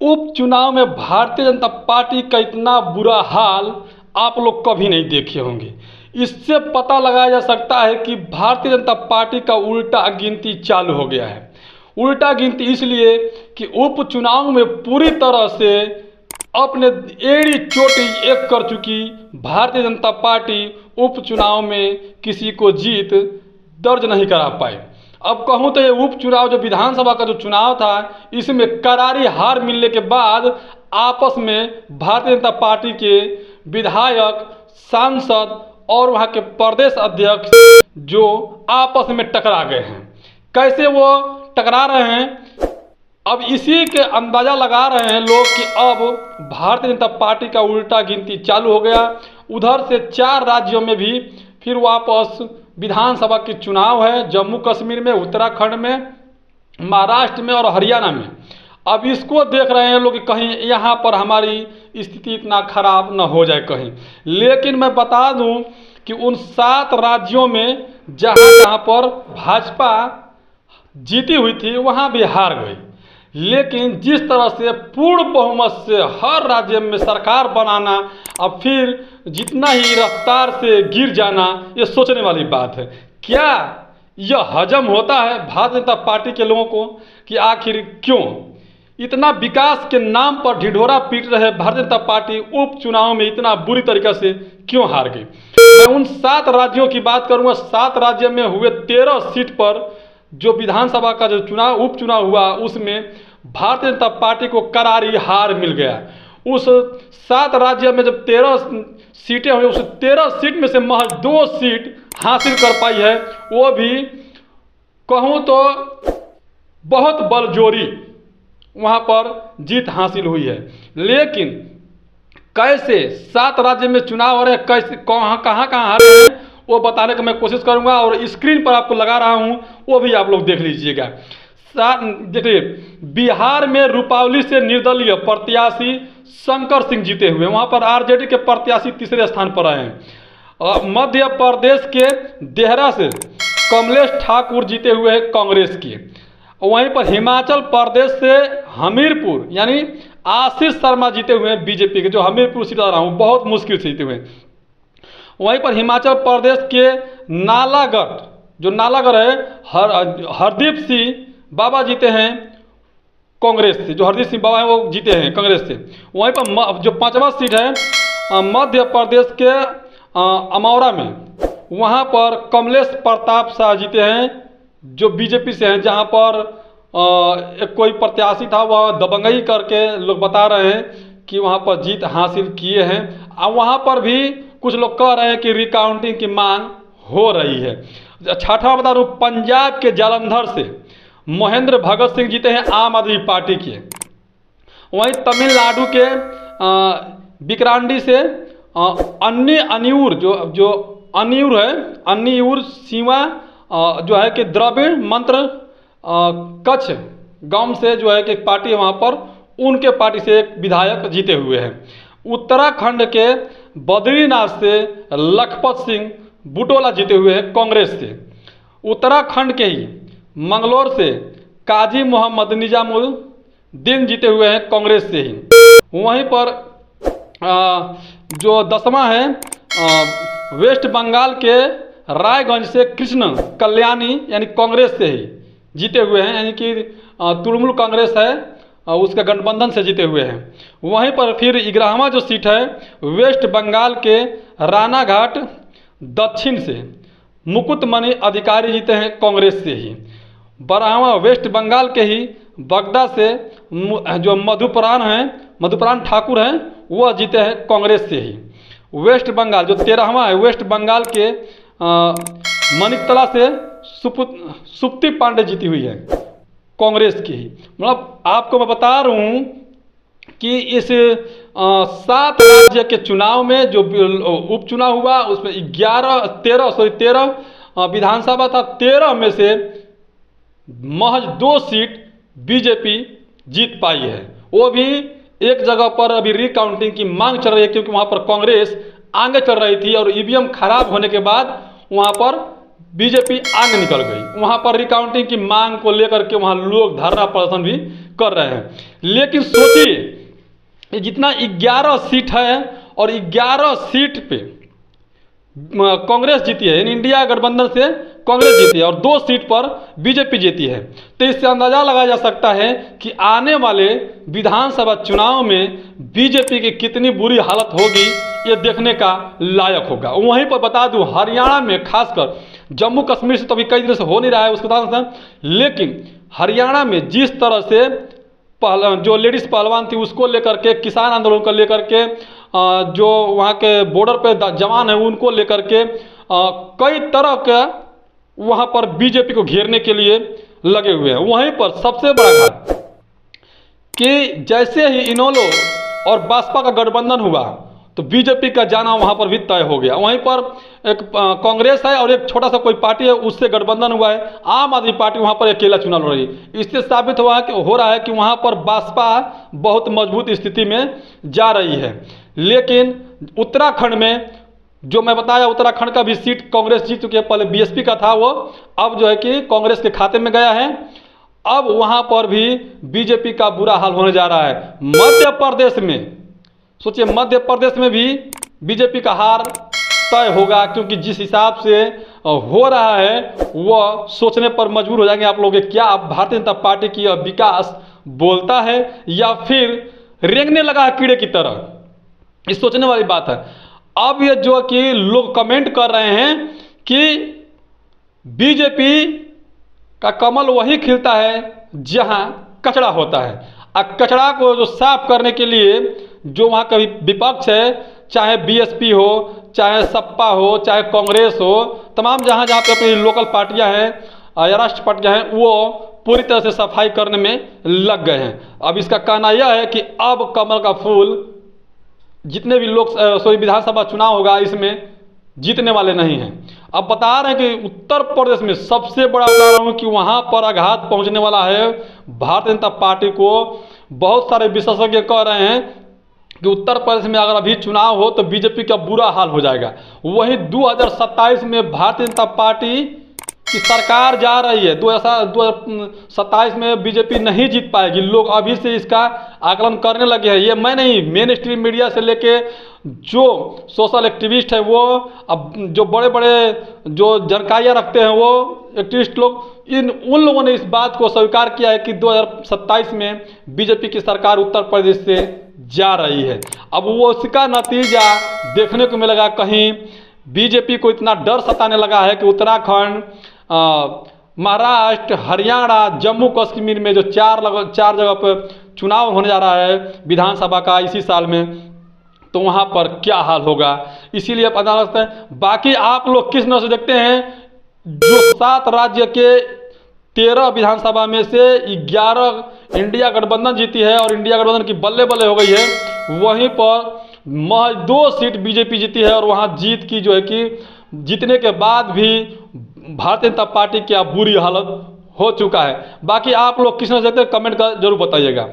उपचुनाव में भारतीय जनता पार्टी का इतना बुरा हाल आप लोग कभी नहीं देखे होंगे। इससे पता लगाया जा सकता है कि भारतीय जनता पार्टी का उल्टा गिनती चालू हो गया है। उल्टा गिनती इसलिए कि उपचुनाव में पूरी तरह से अपने एड़ी चोटी एक कर चुकी भारतीय जनता पार्टी उपचुनाव में किसी को जीत दर्ज नहीं करा पाई। अब कहूँ तो ये उपचुनाव जो विधानसभा का जो चुनाव था, इसमें करारी हार मिलने के बाद आपस में भारतीय जनता पार्टी के विधायक, सांसद और वहाँ के प्रदेश अध्यक्ष जो आपस में टकरा गए हैं। कैसे वो टकरा रहे हैं, अब इसी के अंदाज़ा लगा रहे हैं लोग कि अब भारतीय जनता पार्टी का उल्टा गिनती चालू हो गया। उधर से 4 राज्यों में भी फिर वापस विधानसभा के चुनाव है, जम्मू कश्मीर में, उत्तराखंड में, महाराष्ट्र में और हरियाणा में। अब इसको देख रहे हैं लोग कि कहीं यहाँ पर हमारी स्थिति इतना खराब न हो जाए कहीं। लेकिन मैं बता दूं कि उन 7 राज्यों में जहाँ पर भाजपा जीती हुई थी वहाँ भी हार गई। लेकिन जिस तरह से पूर्ण बहुमत से हर राज्य में सरकार बनाना और फिर जितना ही रफ्तार से गिर जाना, ये सोचने वाली बात है। क्या यह हजम होता है भारतीय जनता पार्टी के लोगों को कि आखिर क्यों इतना विकास के नाम पर ढिढोरा पीट रहे भारतीय जनता पार्टी उपचुनाव में इतना बुरी तरीके से क्यों हार गई। मैं उन 7 राज्यों की बात करूंगा। 7 राज्यों में हुए 13 सीट पर जो विधानसभा का जो उपचुनाव हुआ, उसमें भारतीय जनता पार्टी को करारी हार मिल गया। उस 7 राज्यों में जब 13 सीटें हुई, उस 13 सीट में से महज 2 सीट हासिल कर पाई है, वो भी कहूँ तो बहुत बलजोरी वहाँ पर जीत हासिल हुई है। लेकिन कैसे 7 राज्य में चुनाव हो रहे हैं, कैसे कहाँ हारे हैं, वो बताने की मैं कोशिश करूंगा और स्क्रीन पर आपको लगा रहा हूं, वो भी आप लोग देख लीजिएगा। देखिए, बिहार में रूपावली से निर्दलीय प्रत्याशी शंकर सिंह जीते हुए, वहां पर आरजेडी के प्रत्याशी तीसरे स्थान पर आए हैं। मध्य प्रदेश के देहरा से कमलेश ठाकुर जीते हुए हैं कांग्रेस के। वहीं पर हिमाचल प्रदेश से हमीरपुर यानी आशीष शर्मा जीते हुए हैं बीजेपी के, जो हमीरपुर सीट आ रहा हूँ, बहुत मुश्किल से जीते हुए हैं। वहीं पर हिमाचल प्रदेश के नालागढ़, जो नालागढ़ है, हरदीप सिंह बाबा जीते हैं कांग्रेस से, जो हरदीप सिंह बाबा हैं वो जीते हैं कांग्रेस से। वहीं पर जो 5वां सीट है मध्य प्रदेश के अमौरा में, वहाँ पर कमलेश प्रताप शाह जीते हैं जो बीजेपी से हैं। जहाँ पर एक कोई प्रत्याशी था, वह दबंगई करके लोग बता रहे हैं कि वहाँ पर जीत हासिल किए हैं। और वहाँ पर भी कुछ लोग कह रहे हैं कि रिकाउंटिंग की मांग हो रही है। 6वां बता दूँ, पंजाब के जालंधर से महेंद्र भगत सिंह जीते हैं आम आदमी पार्टी के। वहीं तमिलनाडु के बिक्रांडी से अन्नियूर सीमा जो है कि द्रविड़ मंत्र कच्छ गांव से जो है कि पार्टी है, वहाँ पर उनके पार्टी से एक विधायक जीते हुए हैं। उत्तराखंड के बद्रीनाथ से लखपत सिंह बुटोला जीते हुए हैं कांग्रेस से। उत्तराखंड के ही मंगलौर से काजी मोहम्मद निजामुद्दीन जीते हुए हैं कांग्रेस से ही। वहीं पर जो 10वां है वेस्ट बंगाल के रायगंज से कृष्ण कल्याणी यानी कांग्रेस से ही जीते हुए हैं, यानी कि तृणमूल कांग्रेस है उसका गठबंधन से जीते हुए हैं। वहीं पर फिर 11वां जो सीट है वेस्ट बंगाल के रानाघाट दक्षिण से मुकुटमणि अधिकारी जीते हैं कांग्रेस से ही। 12वां वेस्ट बंगाल के ही बगदा से जो मधुपरान ठाकुर हैं, वह जीते हैं कांग्रेस से ही। वेस्ट बंगाल जो 13वां है, वेस्ट बंगाल के मनिकतला से सुप्ति पांडे जीती हुई है कांग्रेस की ही। मतलब आपको मैं बता रहा हूँ कि इस 7 राज्य के चुनाव में जो उपचुनाव हुआ, उसमें 13 विधानसभा था, 13 में से महज 2 सीट बीजेपी जीत पाई है। वो भी एक जगह पर अभी रिकाउंटिंग की मांग चल रही है, क्योंकि वहाँ पर कांग्रेस आगे चल रही थी और ईवीएम खराब होने के बाद वहाँ पर बीजेपी आगे निकल गई। वहाँ पर रिकाउंटिंग की मांग को लेकर के वहाँ लोग धरना प्रदर्शन भी कर रहे हैं। लेकिन सोचिए, ये जितना 11 सीट है और 11 सीट पे कांग्रेस जीती है, यानी इंडिया गठबंधन से कांग्रेस जीती है और 2 सीट पर बीजेपी जीती है। तो इससे अंदाजा लगाया जा सकता है कि आने वाले विधानसभा चुनाव में बीजेपी की कितनी बुरी हालत होगी, ये देखने का लायक होगा। वहीं पर बता दूं, हरियाणा में खासकर, जम्मू कश्मीर से तो अभी कई दिनों से हो नहीं रहा है उसके बाद, लेकिन हरियाणा में जिस तरह से जो लेडीज पहलवान थी उसको लेकर के, किसान आंदोलन को लेकर के, जो वहाँ के बॉर्डर पे जवान है उनको लेकर के कई तरह का वहाँ पर बीजेपी को घेरने के लिए लगे हुए हैं। वहीं पर सबसे बड़ा घात कि जैसे ही इनेलो और बसपा का गठबंधन हुआ तो बीजेपी का जाना वहाँ पर भी तय हो गया। वहीं पर एक कांग्रेस है और एक छोटा सा कोई पार्टी है, उससे गठबंधन हुआ है। आम आदमी पार्टी वहाँ पर अकेला चुनाव लड़ रही है। इससे साबित हो रहा है कि वहाँ पर बसपा बहुत मजबूत स्थिति में जा रही है। लेकिन उत्तराखंड में जो मैं बताया, उत्तराखंड का भी सीट कांग्रेस जीत चुकी है। पहले बीएसपी का था वो, अब जो है कि कांग्रेस के खाते में गया है। अब वहाँ पर भी बीजेपी का बुरा हाल होने जा रहा है। मध्य प्रदेश में सोचिए, मध्य प्रदेश में भी बीजेपी का हार तय होगा, क्योंकि जिस हिसाब से हो रहा है वह सोचने पर मजबूर हो जाएंगे आप लोग, क्या अब भारतीय जनता पार्टी की विकास बोलता है या फिर रेंगने लगा है कीड़े की तरह। इस सोचने वाली बात है। अब ये जो कि लोग कमेंट कर रहे हैं कि बीजेपी का कमल वही खिलता है जहां कचरा होता है। अब कचरा को जो साफ करने के लिए जो वहाँ का विपक्ष है, चाहे बीएसपी हो, चाहे सपा हो, चाहे कांग्रेस हो, तमाम जहाँ जहाँ पे अपनी लोकल पार्टियाँ हैं या राष्ट्रीय पार्टियाँ हैं, वो पूरी तरह से सफाई करने में लग गए हैं। अब इसका कहना यह है कि अब कमल का फूल जितने भी विधानसभा चुनाव होगा इसमें जीतने वाले नहीं हैं। अब बता रहे हैं कि उत्तर प्रदेश में सबसे बड़ा बता रहा हूँ कि वहाँ पर आघात पहुँचने वाला है भारतीय जनता पार्टी को। बहुत सारे विशेषज्ञ कह रहे हैं कि उत्तर प्रदेश में अगर अभी चुनाव हो तो बीजेपी का बुरा हाल हो जाएगा। वहीं 2027 में भारतीय जनता पार्टी की सरकार जा रही है। 2027 में बीजेपी नहीं जीत पाएगी। लोग अभी से इसका आकलन करने लगे हैं। ये मैं नहीं, मेन स्ट्रीम मीडिया से लेके जो सोशल एक्टिविस्ट है वो, अब जो बड़े बड़े जो जानकारियाँ रखते हैं वो एक्टिविस्ट लोग, उन लोगों ने इस बात को स्वीकार किया है कि 2027 में बीजेपी की सरकार उत्तर प्रदेश से जा रही है। अब वो उसका नतीजा देखने को मिलेगा। कहीं बीजेपी को इतना डर सताने लगा है कि उत्तराखंड, महाराष्ट्र, हरियाणा, जम्मू कश्मीर में जो चार जगह पर चुनाव होने जा रहा है विधानसभा का इसी साल में, तो वहाँ पर क्या हाल होगा, इसीलिए पता लगता है। बाकी आप लोग किस नजर से देखते हैं? जो 7 राज्य के 13 विधानसभा में से 11 इंडिया गठबंधन जीती है और इंडिया गठबंधन की बल्ले बल्ले हो गई है। वहीं पर महज 2 सीट बीजेपी जीती है और वहाँ जीत की जो है कि जीतने के बाद भी भारतीय जनता पार्टी की बुरी हालत हो चुका है। बाकी आप लोग किस नजर से देखते हैं, कमेंट कर जरूर बताइएगा।